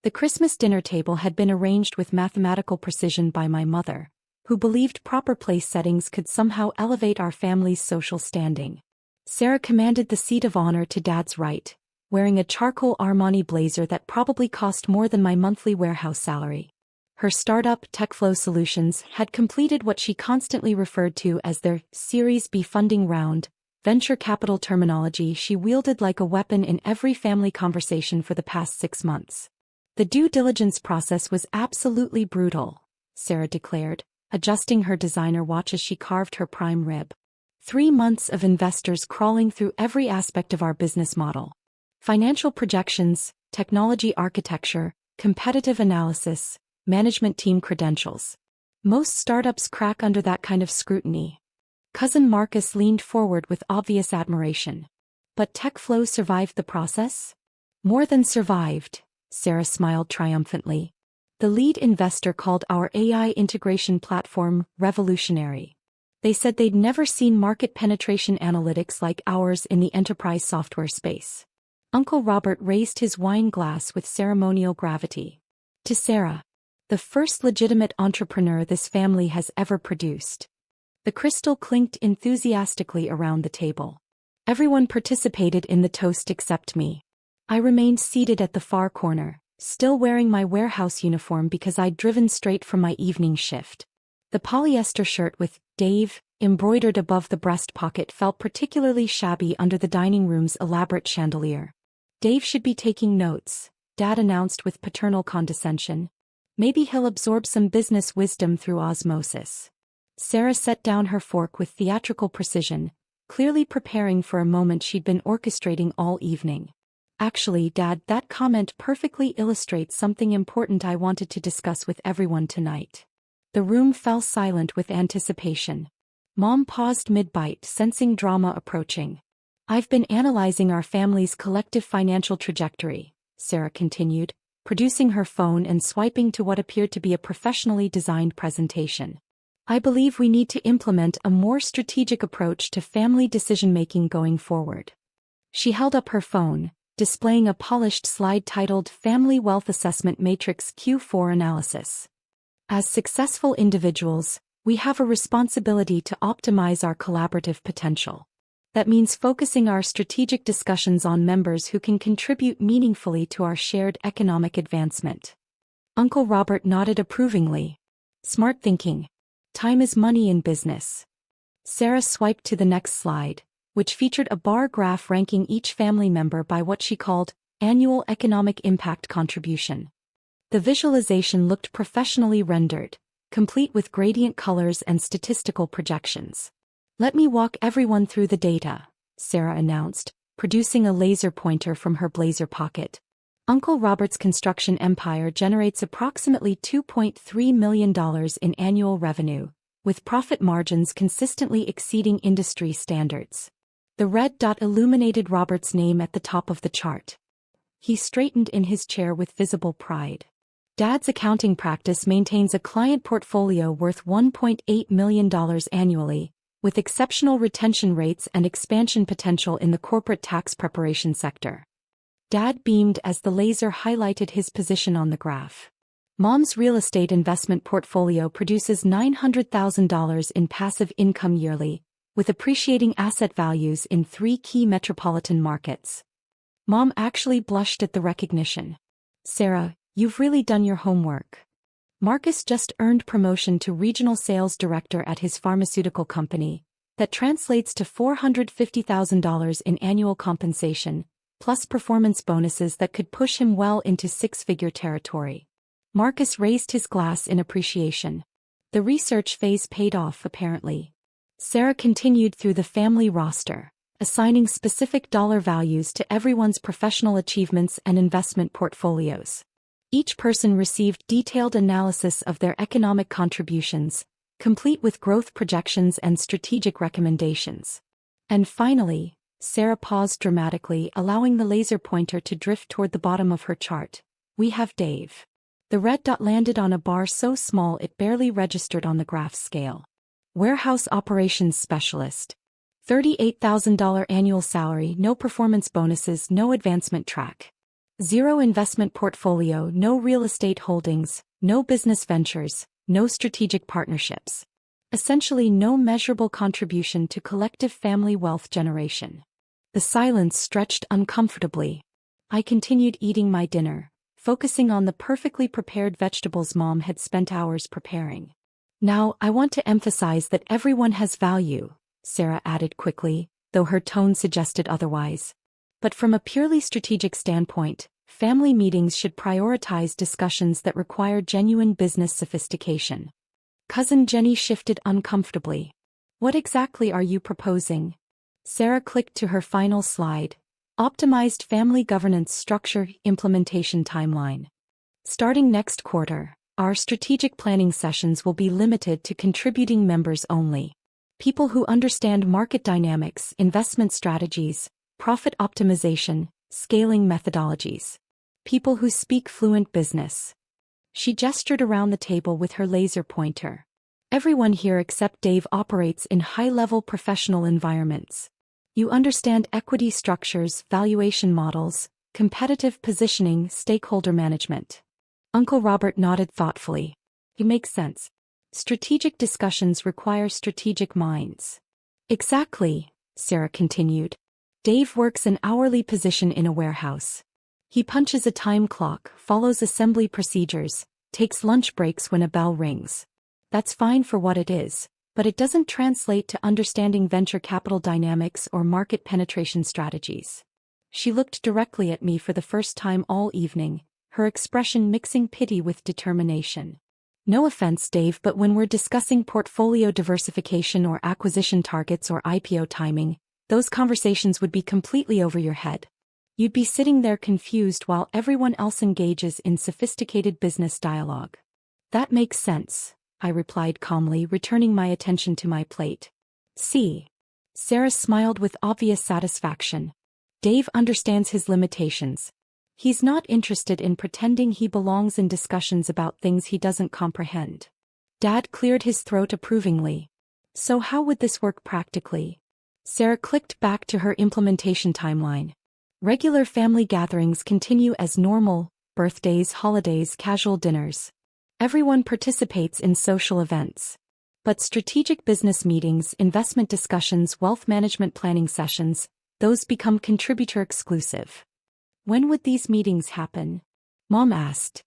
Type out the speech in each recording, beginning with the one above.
The Christmas dinner table had been arranged with mathematical precision by my mother, who believed proper place settings could somehow elevate our family's social standing. Sarah commanded the seat of honor to Dad's right, wearing a charcoal Armani blazer that probably cost more than my monthly warehouse salary. Her startup, TechFlow Solutions, had completed what she constantly referred to as their Series B funding round, venture capital terminology she wielded like a weapon in every family conversation for the past 6 months. The due diligence process was absolutely brutal, Sarah declared, adjusting her designer watch as she carved her prime rib. 3 months of investors crawling through every aspect of our business model. Financial projections, technology architecture, competitive analysis, management team credentials. Most startups crack under that kind of scrutiny. Cousin Marcus leaned forward with obvious admiration. But TechFlow survived the process? More than survived, Sarah smiled triumphantly. The lead investor called our AI integration platform revolutionary. They said they'd never seen market penetration analytics like ours in the enterprise software space. Uncle Robert raised his wine glass with ceremonial gravity. To Sarah, the first legitimate entrepreneur this family has ever produced. The crystal clinked enthusiastically around the table. Everyone participated in the toast except me. I remained seated at the far corner, still wearing my warehouse uniform because I'd driven straight from my evening shift. The polyester shirt with Dave embroidered above the breast pocket felt particularly shabby under the dining room's elaborate chandelier. Dave should be taking notes, Dad announced with paternal condescension. Maybe he'll absorb some business wisdom through osmosis. Sarah set down her fork with theatrical precision, clearly preparing for a moment she'd been orchestrating all evening. Actually, Dad, that comment perfectly illustrates something important I wanted to discuss with everyone tonight. The room fell silent with anticipation. Mom paused mid-bite, sensing drama approaching. I've been analyzing our family's collective financial trajectory, Sarah continued, producing her phone and swiping to what appeared to be a professionally designed presentation. I believe we need to implement a more strategic approach to family decision-making going forward. She held up her phone, displaying a polished slide titled Family Wealth Assessment Matrix Q4 Analysis. As successful individuals, we have a responsibility to optimize our collaborative potential. That means focusing our strategic discussions on members who can contribute meaningfully to our shared economic advancement. Uncle Robert nodded approvingly. Smart thinking. Time is money in business. Sarah swiped to the next slide, which featured a bar graph ranking each family member by what she called annual economic impact contribution. The visualization looked professionally rendered, complete with gradient colors and statistical projections. Let me walk everyone through the data, Sarah announced, producing a laser pointer from her blazer pocket. Uncle Robert's construction empire generates approximately $2.3 million in annual revenue, with profit margins consistently exceeding industry standards. The red dot illuminated Robert's name at the top of the chart. He straightened in his chair with visible pride. Dad's accounting practice maintains a client portfolio worth $1.8 million annually, with exceptional retention rates and expansion potential in the corporate tax preparation sector. Dad beamed as the laser highlighted his position on the graph. Mom's real estate investment portfolio produces $900,000 in passive income yearly, with appreciating asset values in 3 key metropolitan markets. Mom actually blushed at the recognition. Sarah, you've really done your homework. Marcus just earned promotion to regional sales director at his pharmaceutical company. That translates to $450,000 in annual compensation, plus performance bonuses that could push him well into 6-figure territory. Marcus raised his glass in appreciation. The research phase paid off, apparently. Sarah continued through the family roster, assigning specific dollar values to everyone's professional achievements and investment portfolios. Each person received detailed analysis of their economic contributions, complete with growth projections and strategic recommendations. And finally, Sarah paused dramatically, allowing the laser pointer to drift toward the bottom of her chart. We have Dave. The red dot landed on a bar so small it barely registered on the graph scale. Warehouse Operations Specialist. $38,000 annual salary, no performance bonuses, no advancement track. Zero investment portfolio, no real estate holdings, no business ventures, no strategic partnerships. Essentially no measurable contribution to collective family wealth generation. The silence stretched uncomfortably. I continued eating my dinner, focusing on the perfectly prepared vegetables Mom had spent hours preparing. Now, I want to emphasize that everyone has value, Sarah added quickly, though her tone suggested otherwise. But from a purely strategic standpoint, family meetings should prioritize discussions that require genuine business sophistication. Cousin Jenny shifted uncomfortably. What exactly are you proposing? Sarah clicked to her final slide. Optimized family governance structure implementation timeline. Starting next quarter, our strategic planning sessions will be limited to contributing members only. People who understand market dynamics, investment strategies, profit optimization, scaling methodologies. People who speak fluent business. She gestured around the table with her laser pointer. Everyone here except Dave operates in high-level professional environments. You understand equity structures, valuation models, competitive positioning, stakeholder management. Uncle Robert nodded thoughtfully. It makes sense. Strategic discussions require strategic minds. Exactly, Sarah continued. Dave works an hourly position in a warehouse. He punches a time clock, follows assembly procedures, takes lunch breaks when a bell rings. That's fine for what it is, but it doesn't translate to understanding venture capital dynamics or market penetration strategies. She looked directly at me for the first time all evening, her expression mixing pity with determination. No offense, Dave, but when we're discussing portfolio diversification or acquisition targets or IPO timing, those conversations would be completely over your head. You'd be sitting there confused while everyone else engages in sophisticated business dialogue. That makes sense, I replied calmly, returning my attention to my plate. See. Sarah smiled with obvious satisfaction. Dave understands his limitations. He's not interested in pretending he belongs in discussions about things he doesn't comprehend. Dad cleared his throat approvingly. So how would this work practically? Sarah clicked back to her implementation timeline. Regular family gatherings continue as normal, birthdays, holidays, casual dinners. Everyone participates in social events. But strategic business meetings, investment discussions, wealth management planning sessions, those become contributor exclusive. When would these meetings happen? Mom asked.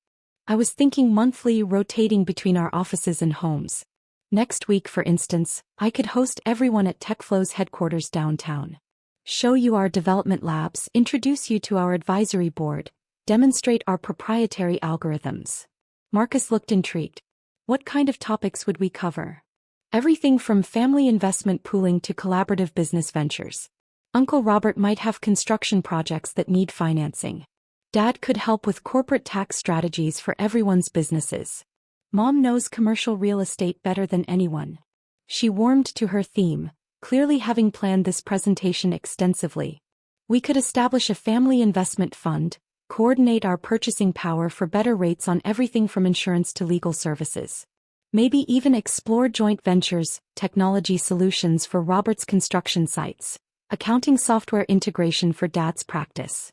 I was thinking monthly, rotating between our offices and homes. Next week, for instance, I could host everyone at TechFlow's headquarters downtown. Show you our development labs, introduce you to our advisory board, demonstrate our proprietary algorithms. Marcus looked intrigued. What kind of topics would we cover? Everything from family investment pooling to collaborative business ventures. Uncle Robert might have construction projects that need financing. Dad could help with corporate tax strategies for everyone's businesses. Mom knows commercial real estate better than anyone. She warmed to her theme, clearly having planned this presentation extensively. We could establish a family investment fund, coordinate our purchasing power for better rates on everything from insurance to legal services. Maybe even explore joint ventures, technology solutions for Robert's construction sites, accounting software integration for Dad's practice.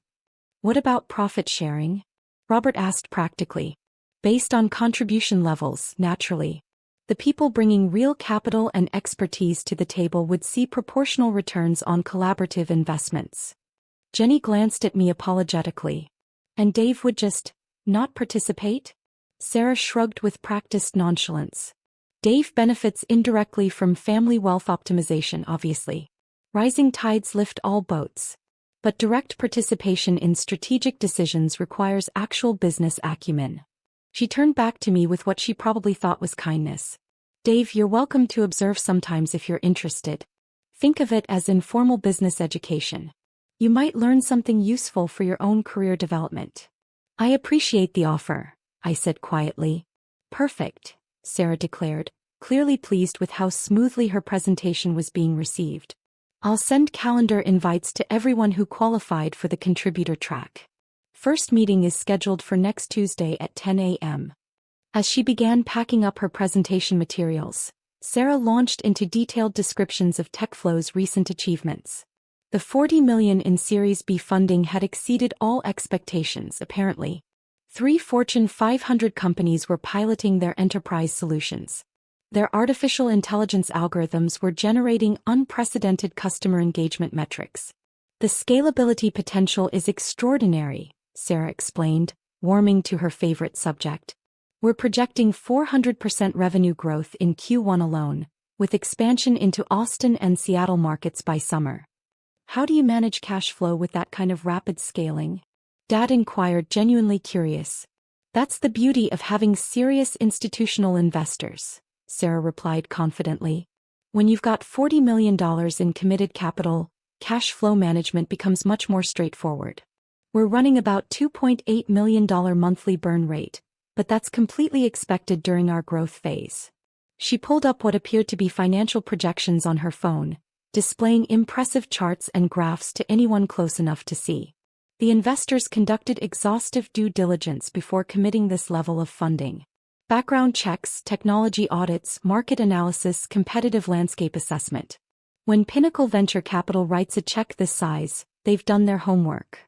What about profit sharing? Robert asked practically. Based on contribution levels, naturally. The people bringing real capital and expertise to the table would see proportional returns on collaborative investments. Jenny glanced at me apologetically. And Dave would just not participate? Sarah shrugged with practiced nonchalance. Dave benefits indirectly from family wealth optimization, obviously. Rising tides lift all boats. But direct participation in strategic decisions requires actual business acumen. She turned back to me with what she probably thought was kindness. Dave, you're welcome to observe sometimes if you're interested. Think of it as informal business education. You might learn something useful for your own career development. I appreciate the offer, I said quietly. Perfect, Sarah declared, clearly pleased with how smoothly her presentation was being received. I'll send calendar invites to everyone who qualified for the contributor track. First meeting is scheduled for next Tuesday at 10 a.m. As she began packing up her presentation materials, Sarah launched into detailed descriptions of TechFlow's recent achievements. The $40 million in Series B funding had exceeded all expectations, apparently. 3 Fortune 500 companies were piloting their enterprise solutions. Their artificial intelligence algorithms were generating unprecedented customer engagement metrics. The scalability potential is extraordinary, Sarah explained, warming to her favorite subject. We're projecting 400% revenue growth in Q1 alone, with expansion into Austin and Seattle markets by summer. How do you manage cash flow with that kind of rapid scaling? Dad inquired, genuinely curious. That's the beauty of having serious institutional investors, Sarah replied confidently. When you've got $40 million in committed capital, cash flow management becomes much more straightforward. We're running about $2.8 million monthly burn rate, but that's completely expected during our growth phase. She pulled up what appeared to be financial projections on her phone, displaying impressive charts and graphs to anyone close enough to see. The investors conducted exhaustive due diligence before committing this level of funding. Background checks, technology audits, market analysis, competitive landscape assessment. When Pinnacle Venture Capital writes a check this size, they've done their homework.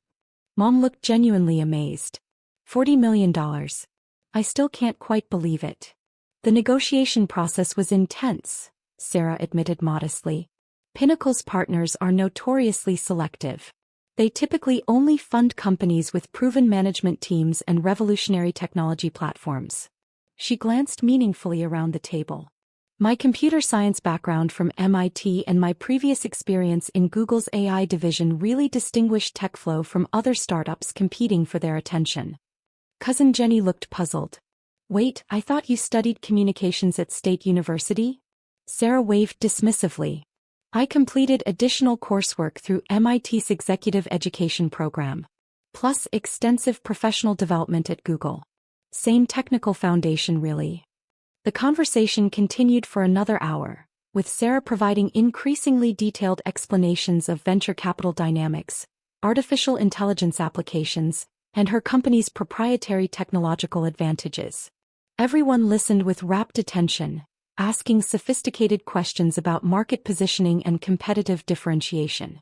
Mom looked genuinely amazed. $40 million. I still can't quite believe it. The negotiation process was intense, Sarah admitted modestly. Pinnacle's partners are notoriously selective. They typically only fund companies with proven management teams and revolutionary technology platforms. She glanced meaningfully around the table. My computer science background from MIT and my previous experience in Google's AI division really distinguished TechFlow from other startups competing for their attention. Cousin Jenny looked puzzled. Wait, I thought you studied communications at State University? Sarah waved dismissively. I completed additional coursework through MIT's executive education program, plus extensive professional development at Google. Same technical foundation, really. The conversation continued for another hour, with Sarah providing increasingly detailed explanations of venture capital dynamics, artificial intelligence applications, and her company's proprietary technological advantages. Everyone listened with rapt attention, asking sophisticated questions about market positioning and competitive differentiation.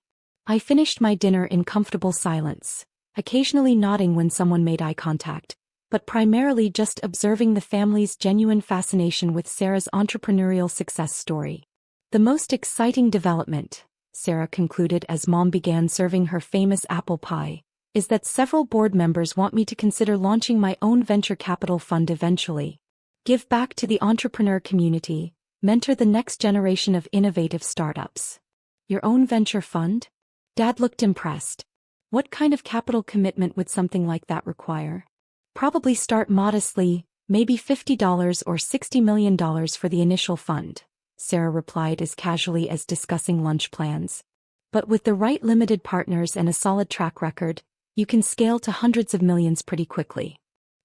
I finished my dinner in comfortable silence, occasionally nodding when someone made eye contact, but primarily just observing the family's genuine fascination with Sarah's entrepreneurial success story. The most exciting development, Sarah concluded as Mom began serving her famous apple pie, is that several board members want me to consider launching my own venture capital fund eventually. Give back to the entrepreneur community, mentor the next generation of innovative startups. Your own venture fund? Dad looked impressed. What kind of capital commitment would something like that require? Probably start modestly, maybe $50 or $60 million for the initial fund, Sarah replied as casually as discussing lunch plans. But with the right limited partners and a solid track record, you can scale to hundreds of millions pretty quickly.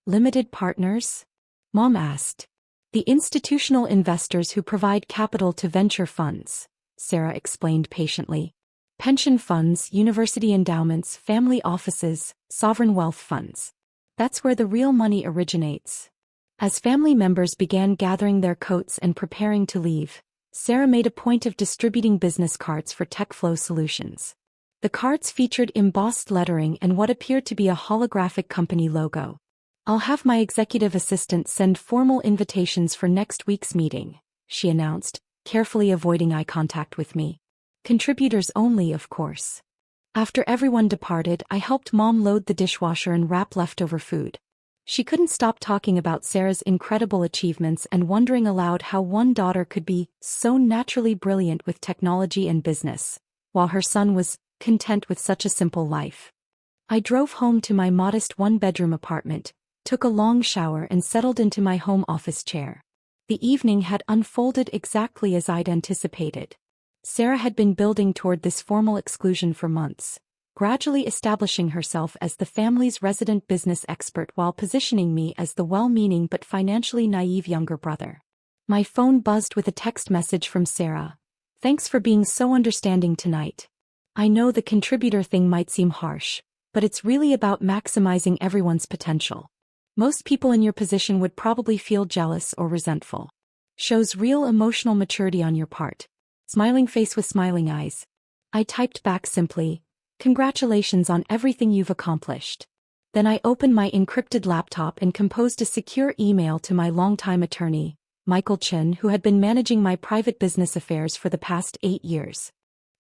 Limited partners? Mom asked. The institutional investors who provide capital to venture funds, Sarah explained patiently. Pension funds, university endowments, family offices, sovereign wealth funds. That's where the real money originates. As family members began gathering their coats and preparing to leave, Sarah made a point of distributing business cards for TechFlow Solutions. The cards featured embossed lettering and what appeared to be a holographic company logo. I'll have my executive assistant send formal invitations for next week's meeting, she announced, carefully avoiding eye contact with me. Contributors only, of course. After everyone departed, I helped Mom load the dishwasher and wrap leftover food. She couldn't stop talking about Sarah's incredible achievements and wondering aloud how one daughter could be so naturally brilliant with technology and business, while her son was content with such a simple life. I drove home to my modest one-bedroom apartment, took a long shower and settled into my home office chair. The evening had unfolded exactly as I'd anticipated. Sarah had been building toward this formal exclusion for months, gradually establishing herself as the family's resident business expert while positioning me as the well-meaning but financially naive younger brother. My phone buzzed with a text message from Sarah. Thanks for being so understanding tonight. I know the contributor thing might seem harsh, but it's really about maximizing everyone's potential. Most people in your position would probably feel jealous or resentful. Shows real emotional maturity on your part. Smiling face with smiling eyes. I typed back simply, "Congratulations on everything you've accomplished." Then I opened my encrypted laptop and composed a secure email to my longtime attorney, Michael Chen, who had been managing my private business affairs for the past 8 years.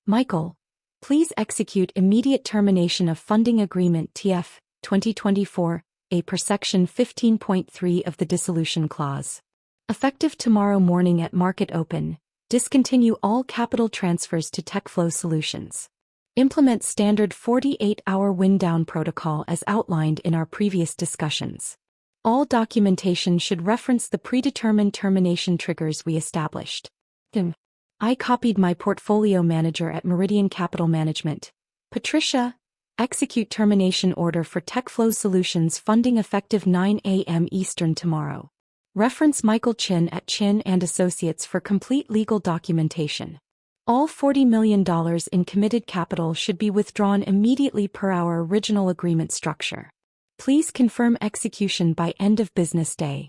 "Michael, please execute immediate termination of funding agreement TF 2024, A per section 15.3 of the dissolution clause. Effective tomorrow morning at market open, discontinue all capital transfers to TechFlow Solutions. Implement standard 48-hour wind-down protocol as outlined in our previous discussions. All documentation should reference the predetermined termination triggers we established." I copied my portfolio manager at Meridian Capital Management. "Patricia, execute termination order for TechFlow Solutions funding effective 9 a.m. Eastern tomorrow. Reference Michael Chin at Chin & Associates for complete legal documentation. All $40 million in committed capital should be withdrawn immediately per our original agreement structure. Please confirm execution by end of business day."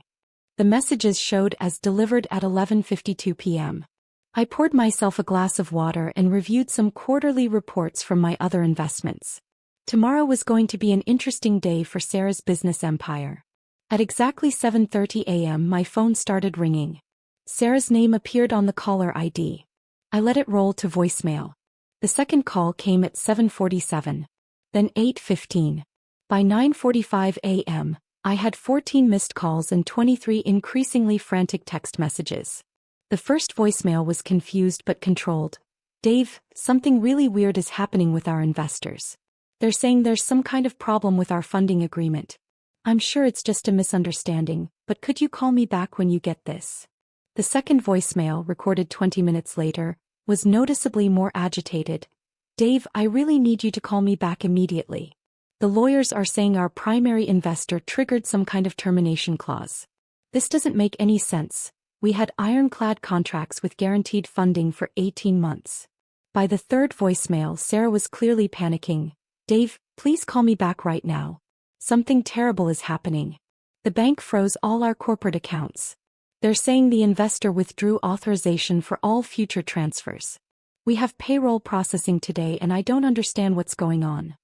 The messages showed as delivered at 11:52 p.m. I poured myself a glass of water and reviewed some quarterly reports from my other investments. Tomorrow was going to be an interesting day for Sarah's business empire. At exactly 7:30 a.m. my phone started ringing. Sarah's name appeared on the caller ID. I let it roll to voicemail. The second call came at 7:47. Then 8:15. By 9:45 a.m., I had 14 missed calls and 23 increasingly frantic text messages. The first voicemail was confused but controlled. "Dave, something really weird is happening with our investors. They're saying there's some kind of problem with our funding agreement. I'm sure it's just a misunderstanding, but could you call me back when you get this?" The second voicemail, recorded 20 minutes later, was noticeably more agitated. "Dave, I really need you to call me back immediately. The lawyers are saying our primary investor triggered some kind of termination clause. This doesn't make any sense. We had ironclad contracts with guaranteed funding for 18 months. By the third voicemail, Sarah was clearly panicking. "Dave, please call me back right now. Something terrible is happening. The bank froze all our corporate accounts. They're saying the investor withdrew authorization for all future transfers. We have payroll processing today and I don't understand what's going on."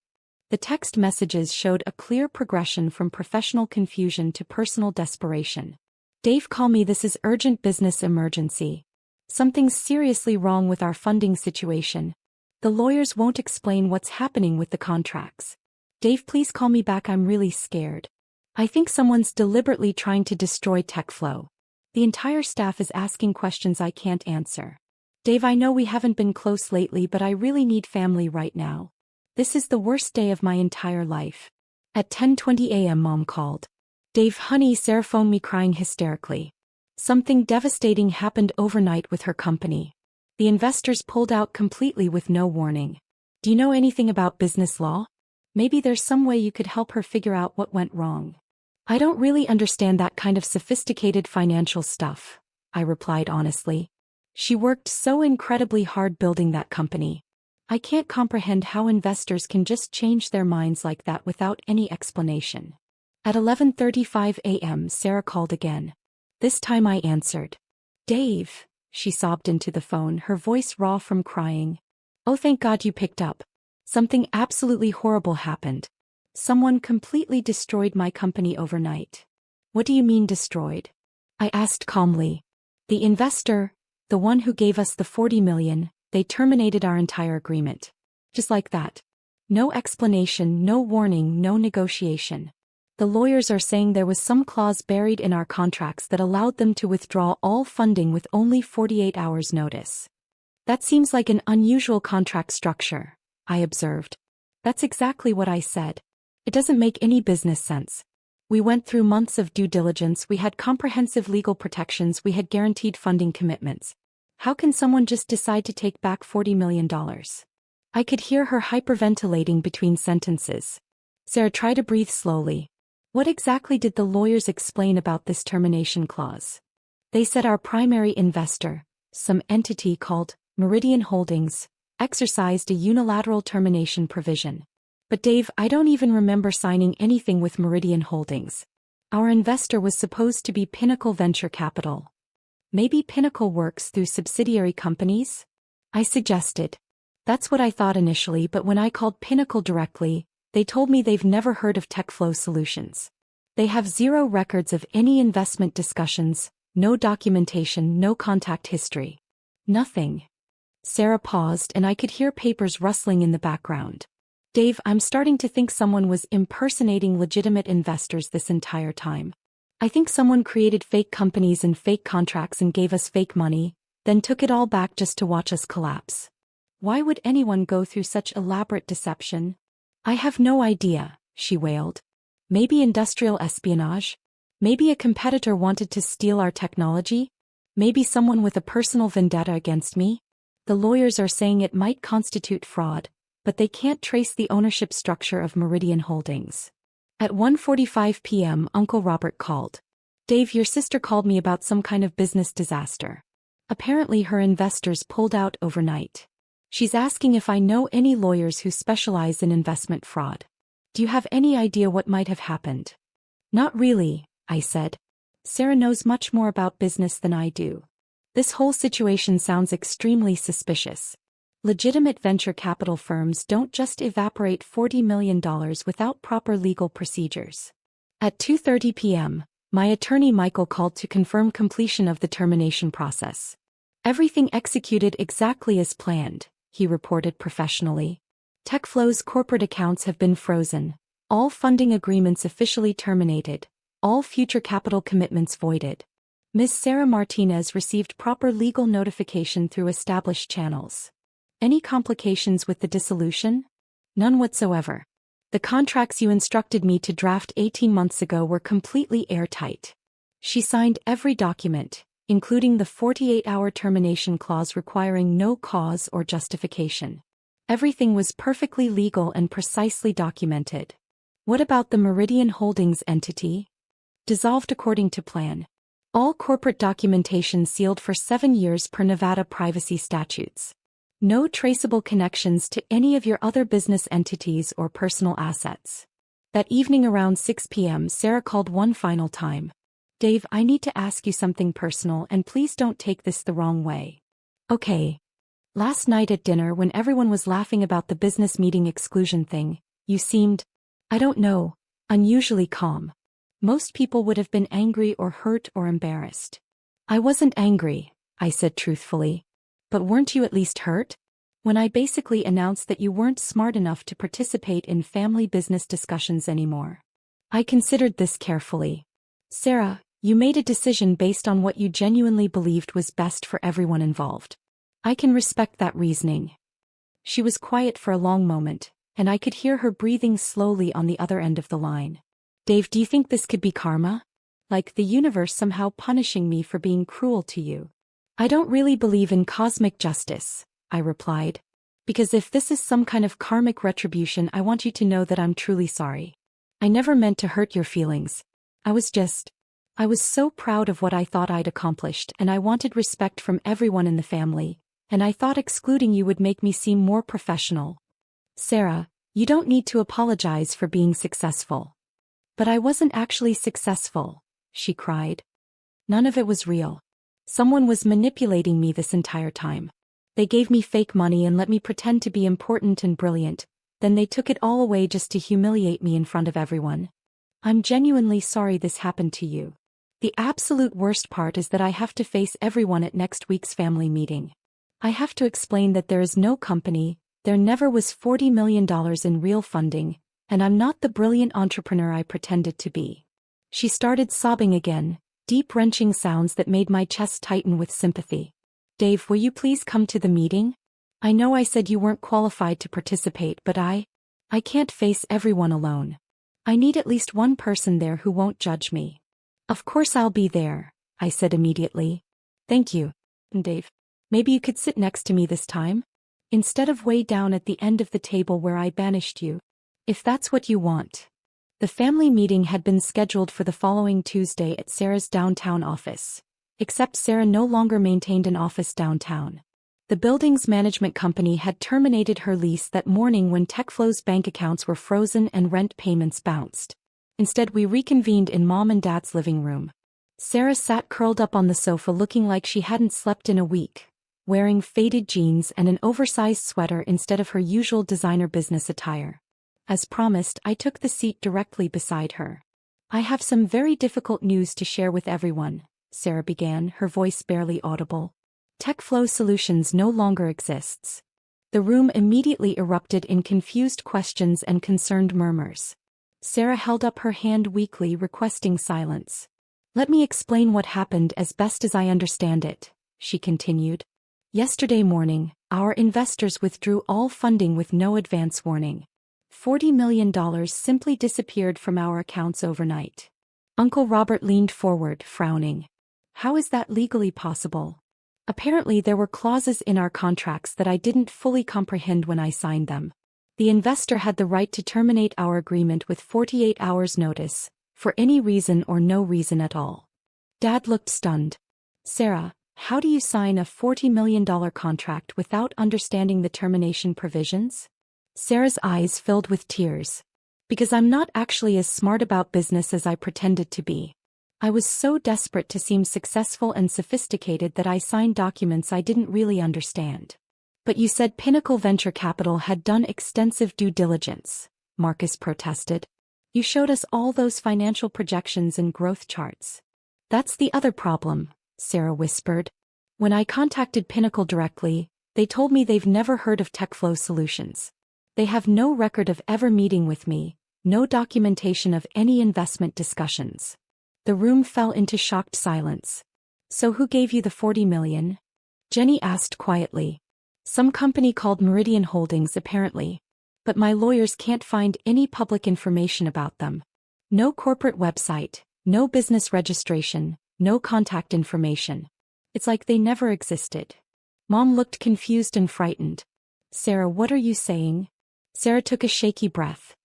The text messages showed a clear progression from professional confusion to personal desperation. "Dave, call me, this is urgent business emergency. Something's seriously wrong with our funding situation. The lawyers won't explain what's happening with the contracts. Dave, please call me back, I'm really scared. I think someone's deliberately trying to destroy TechFlow. The entire staff is asking questions I can't answer. Dave, I know we haven't been close lately, but I really need family right now. This is the worst day of my entire life." At 10:20 a.m. Mom called. "Dave, honey," Sarah phoned me crying hysterically. "Something devastating happened overnight with her company. The investors pulled out completely with no warning. Do you know anything about business law? Maybe there's some way you could help her figure out what went wrong." "I don't really understand that kind of sophisticated financial stuff," I replied honestly. "She worked so incredibly hard building that company. I can't comprehend how investors can just change their minds like that without any explanation." At 11:35 a.m. Sarah called again. This time I answered. "Dave," she sobbed into the phone, her voice raw from crying. "Oh, thank God you picked up. Something absolutely horrible happened. Someone completely destroyed my company overnight." "What do you mean destroyed?" I asked calmly. "The investor, the one who gave us the $40 million, they terminated our entire agreement. Just like that. No explanation, no warning, no negotiation. The lawyers are saying there was some clause buried in our contracts that allowed them to withdraw all funding with only 48 hours notice." "That seems like an unusual contract structure," I observed. "That's exactly what I said. It doesn't make any business sense. We went through months of due diligence, we had comprehensive legal protections, we had guaranteed funding commitments. How can someone just decide to take back $40 million? I could hear her hyperventilating between sentences. Sarah tried to breathe slowly. "What exactly did the lawyers explain about this termination clause?" "They said our primary investor, some entity called Meridian Holdings, exercised a unilateral termination provision. But Dave, I don't even remember signing anything with Meridian Holdings. Our investor was supposed to be Pinnacle Venture Capital. Maybe Pinnacle works through subsidiary companies?" I suggested. That's what I thought initially, but when I called Pinnacle directly, they told me they've never heard of TechFlow Solutions. They have zero records of any investment discussions, no documentation, no contact history. Nothing. Sarah paused and I could hear papers rustling in the background. Dave, I'm starting to think someone was impersonating legitimate investors this entire time. I think someone created fake companies and fake contracts and gave us fake money, then took it all back just to watch us collapse. Why would anyone go through such elaborate deception? I have no idea, she wailed. Maybe industrial espionage? Maybe a competitor wanted to steal our technology? Maybe someone with a personal vendetta against me? The lawyers are saying it might constitute fraud, but they can't trace the ownership structure of Meridian Holdings. At 1:45 p.m. Uncle Robert called. Dave, your sister called me about some kind of business disaster. Apparently her investors pulled out overnight. She's asking if I know any lawyers who specialize in investment fraud. Do you have any idea what might have happened? Not really, I said. Sarah knows much more about business than I do. This whole situation sounds extremely suspicious. Legitimate venture capital firms don't just evaporate $40 million without proper legal procedures. At 2:30 p.m., my attorney Michael called to confirm completion of the termination process. Everything executed exactly as planned, he reported professionally. TechFlow's corporate accounts have been frozen, all funding agreements officially terminated, all future capital commitments voided. Ms. Sarah Martinez received proper legal notification through established channels. Any complications with the dissolution? None whatsoever. The contracts you instructed me to draft 18 months ago were completely airtight. She signed every document, including the 48-hour termination clause requiring no cause or justification. Everything was perfectly legal and precisely documented. What about the Meridian Holdings entity? Dissolved according to plan. All corporate documentation sealed for 7 years per Nevada privacy statutes. No traceable connections to any of your other business entities or personal assets. That evening around 6 p.m. Sarah called one final time. Dave, I need to ask you something personal and please don't take this the wrong way. Okay. Last night at dinner when everyone was laughing about the business meeting exclusion thing, you seemed, I don't know, unusually calm. Most people would have been angry or hurt or embarrassed. I wasn't angry, I said truthfully. But weren't you at least hurt? When I basically announced that you weren't smart enough to participate in family business discussions anymore. I considered this carefully. Sarah, you made a decision based on what you genuinely believed was best for everyone involved. I can respect that reasoning. She was quiet for a long moment, and I could hear her breathing slowly on the other end of the line. Dave, do you think this could be karma? Like the universe somehow punishing me for being cruel to you? I don't really believe in cosmic justice, I replied. Because if this is some kind of karmic retribution, I want you to know that I'm truly sorry. I never meant to hurt your feelings. I was so proud of what I thought I'd accomplished, and I wanted respect from everyone in the family, and I thought excluding you would make me seem more professional. Sarah, you don't need to apologize for being successful. But I wasn't actually successful, she cried. None of it was real. Someone was manipulating me this entire time. They gave me fake money and let me pretend to be important and brilliant, then they took it all away just to humiliate me in front of everyone. I'm genuinely sorry this happened to you. The absolute worst part is that I have to face everyone at next week's family meeting. I have to explain that there is no company, there never was $40 million in real funding, and I'm not the brilliant entrepreneur I pretended to be. She started sobbing again, deep wrenching sounds that made my chest tighten with sympathy. Dave, will you please come to the meeting? I know I said you weren't qualified to participate, but I can't face everyone alone. I need at least one person there who won't judge me. Of course I'll be there, I said immediately. Thank you, Dave. Maybe you could sit next to me this time? Instead of way down at the end of the table where I banished you. If that's what you want. The family meeting had been scheduled for the following Tuesday at Sarah's downtown office. Except Sarah no longer maintained an office downtown. The building's management company had terminated her lease that morning when TechFlow's bank accounts were frozen and rent payments bounced. Instead, we reconvened in Mom and Dad's living room. Sarah sat curled up on the sofa looking like she hadn't slept in a week. wearing faded jeans and an oversized sweater instead of her usual designer business attire. As promised, I took the seat directly beside her. "I have some very difficult news to share with everyone," Sarah began, her voice barely audible. "TechFlow Solutions no longer exists." The room immediately erupted in confused questions and concerned murmurs. Sarah held up her hand weakly, requesting silence. "Let me explain what happened as best as I understand it," she continued. "Yesterday morning, our investors withdrew all funding with no advance warning. $40 million simply disappeared from our accounts overnight." Uncle Robert leaned forward, frowning. "How is that legally possible?" "Apparently there were clauses in our contracts that I didn't fully comprehend when I signed them. The investor had the right to terminate our agreement with 48 hours notice, for any reason or no reason at all." Dad looked stunned. "Sarah, how do you sign a $40 million contract without understanding the termination provisions?" Sarah's eyes filled with tears. "Because I'm not actually as smart about business as I pretended to be. I was so desperate to seem successful and sophisticated that I signed documents I didn't really understand." "But you said Pinnacle Venture Capital had done extensive due diligence," Marcus protested. "You showed us all those financial projections and growth charts." "That's the other problem," Sarah whispered. "When I contacted Pinnacle directly, they told me they've never heard of TechFlow Solutions. They have no record of ever meeting with me, no documentation of any investment discussions." The room fell into shocked silence. "So who gave you the $40 million? Jenny asked quietly. "Some company called Meridian Holdings apparently. But my lawyers can't find any public information about them. No corporate website, no business registration, no contact information. It's like they never existed." Mom looked confused and frightened. "Sarah, what are you saying?" Sarah took a shaky breath.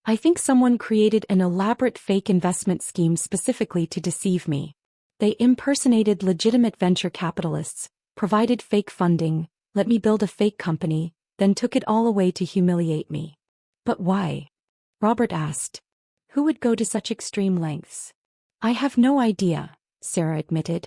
"I think someone created an elaborate fake investment scheme specifically to deceive me. They impersonated legitimate venture capitalists, provided fake funding, let me build a fake company, then took it all away to humiliate me." "But why?" Robert asked. "Who would go to such extreme lengths?" "I have no idea," Sarah admitted.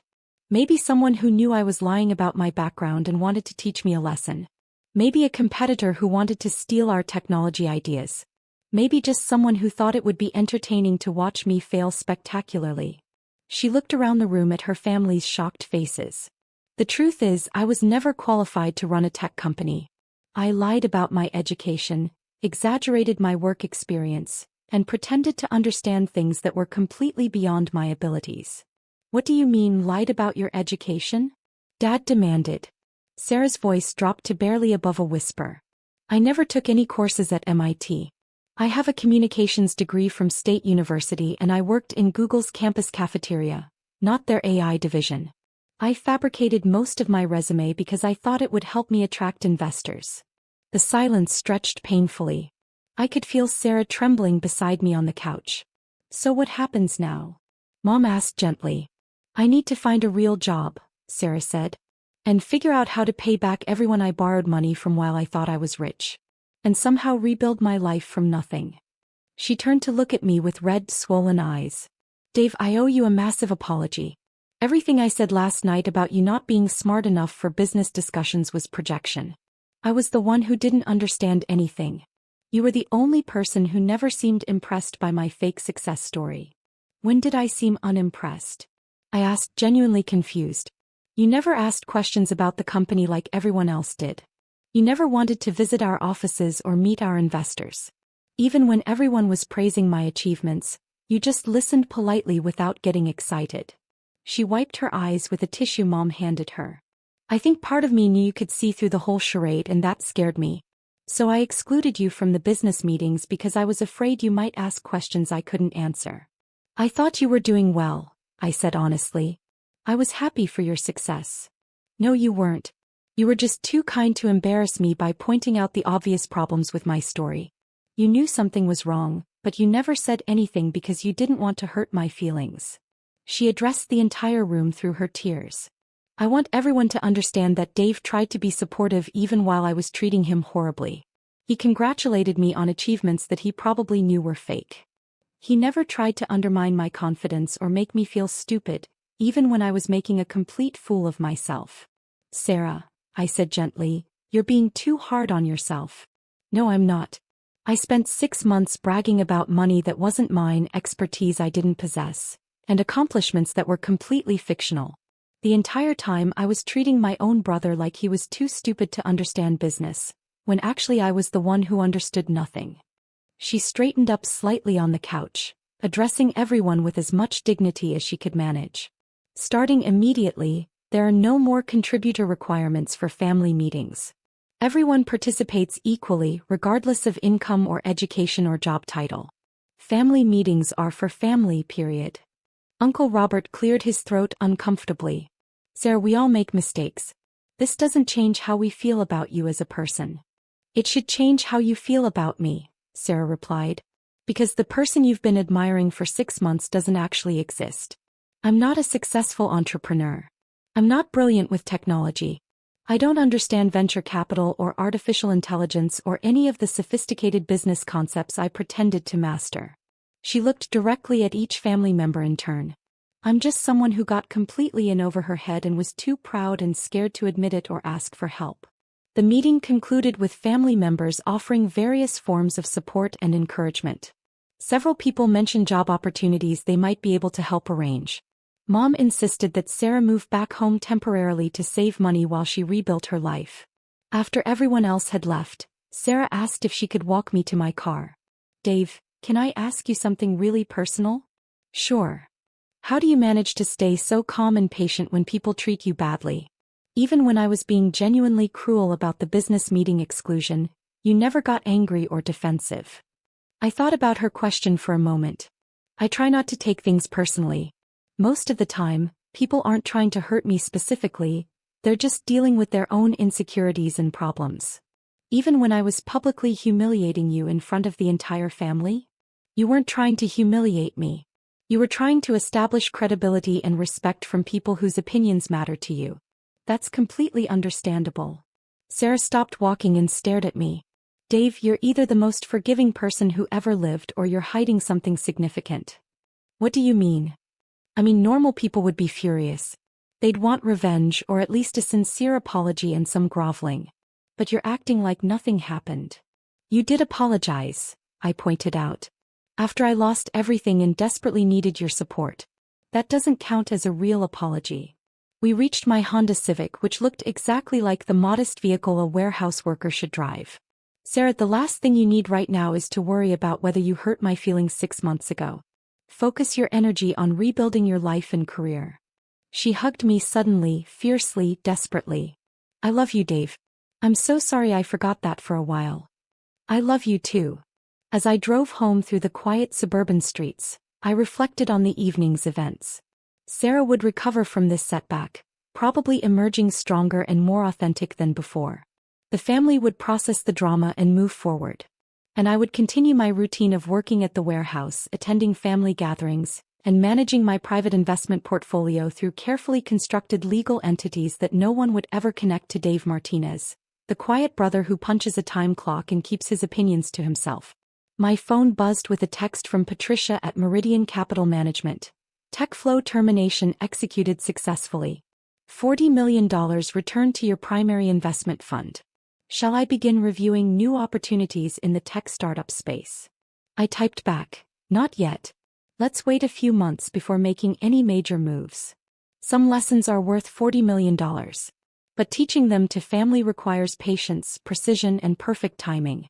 "Maybe someone who knew I was lying about my background and wanted to teach me a lesson. Maybe a competitor who wanted to steal our technology ideas. Maybe just someone who thought it would be entertaining to watch me fail spectacularly." She looked around the room at her family's shocked faces. "The truth is, I was never qualified to run a tech company. I lied about my education, exaggerated my work experience, and pretended to understand things that were completely beyond my abilities." "What do you mean, lied about your education?" Dad demanded. Sarah's voice dropped to barely above a whisper. "I never took any courses at MIT. I have a communications degree from State University and I worked in Google's campus cafeteria, not their AI division. I fabricated most of my resume because I thought it would help me attract investors." The silence stretched painfully. I could feel Sarah trembling beside me on the couch. "So what happens now?" Mom asked gently. "I need to find a real job," Sarah said. "And figure out how to pay back everyone I borrowed money from while I thought I was rich. And somehow rebuild my life from nothing." She turned to look at me with red, swollen eyes. "Dave, I owe you a massive apology. Everything I said last night about you not being smart enough for business discussions was projection. I was the one who didn't understand anything. You were the only person who never seemed impressed by my fake success story." "When did I seem unimpressed?" I asked, genuinely confused. "You never asked questions about the company like everyone else did. You never wanted to visit our offices or meet our investors. Even when everyone was praising my achievements, you just listened politely without getting excited." She wiped her eyes with a tissue Mom handed her. "I think part of me knew you could see through the whole charade and that scared me. So I excluded you from the business meetings because I was afraid you might ask questions I couldn't answer." "I thought you were doing well," I said honestly. "I was happy for your success." "No, you weren't. You were just too kind to embarrass me by pointing out the obvious problems with my story. You knew something was wrong, but you never said anything because you didn't want to hurt my feelings." She addressed the entire room through her tears. "I want everyone to understand that Dave tried to be supportive even while I was treating him horribly. He congratulated me on achievements that he probably knew were fake. He never tried to undermine my confidence or make me feel stupid, even when I was making a complete fool of myself." "Sarah, I said gently. You're being too hard on yourself. No, I'm not. I spent 6 months bragging about money that wasn't mine, expertise I didn't possess, and accomplishments that were completely fictional. The entire time I was treating my own brother like he was too stupid to understand business, when actually I was the one who understood nothing. She straightened up slightly on the couch, addressing everyone with as much dignity as she could manage. Starting immediately, there are no more contributor requirements for family meetings. Everyone participates equally, regardless of income or education or job title. Family meetings are for family, period. Uncle Robert cleared his throat uncomfortably. Sarah, we all make mistakes. This doesn't change how we feel about you as a person. It should change how you feel about me, Sarah replied. Because the person you've been admiring for 6 months doesn't actually exist. I'm not a successful entrepreneur. I'm not brilliant with technology. I don't understand venture capital or artificial intelligence or any of the sophisticated business concepts I pretended to master. She looked directly at each family member in turn. I'm just someone who got completely in over her head and was too proud and scared to admit it or ask for help. The meeting concluded with family members offering various forms of support and encouragement. Several people mentioned job opportunities they might be able to help arrange. Mom insisted that Sarah move back home temporarily to save money while she rebuilt her life. After everyone else had left, Sarah asked if she could walk me to my car. Dave, can I ask you something really personal? Sure. How do you manage to stay so calm and patient when people treat you badly? Even when I was being genuinely cruel about the business meeting exclusion, you never got angry or defensive. I thought about her question for a moment. I try not to take things personally. Most of the time, people aren't trying to hurt me specifically, they're just dealing with their own insecurities and problems. Even when I was publicly humiliating you in front of the entire family, you weren't trying to humiliate me. You were trying to establish credibility and respect from people whose opinions matter to you. That's completely understandable. Sarah stopped walking and stared at me. Dave, you're either the most forgiving person who ever lived or you're hiding something significant. What do you mean? I mean, normal people would be furious. They'd want revenge or at least a sincere apology and some groveling. But you're acting like nothing happened. You did apologize, I pointed out. After I lost everything and desperately needed your support. That doesn't count as a real apology. We reached my Honda Civic, which looked exactly like the modest vehicle a warehouse worker should drive. Sarah, the last thing you need right now is to worry about whether you hurt my feelings 6 months ago. Focus your energy on rebuilding your life and career. She hugged me suddenly, fiercely, desperately. I love you, Dave. I'm so sorry I forgot that for a while. I love you too. As I drove home through the quiet suburban streets, I reflected on the evening's events. Sarah would recover from this setback, probably emerging stronger and more authentic than before. The family would process the drama and move forward. And I would continue my routine of working at the warehouse, attending family gatherings, and managing my private investment portfolio through carefully constructed legal entities that no one would ever connect to Dave Martinez, the quiet brother who punches a time clock and keeps his opinions to himself. My phone buzzed with a text from Patricia at Meridian Capital Management. Tech flow termination executed successfully. $40 million returned to your primary investment fund. Shall I begin reviewing new opportunities in the tech startup space? I typed back, not yet. Let's wait a few months before making any major moves. Some lessons are worth $40 million. But teaching them to family requires patience, precision, and perfect timing.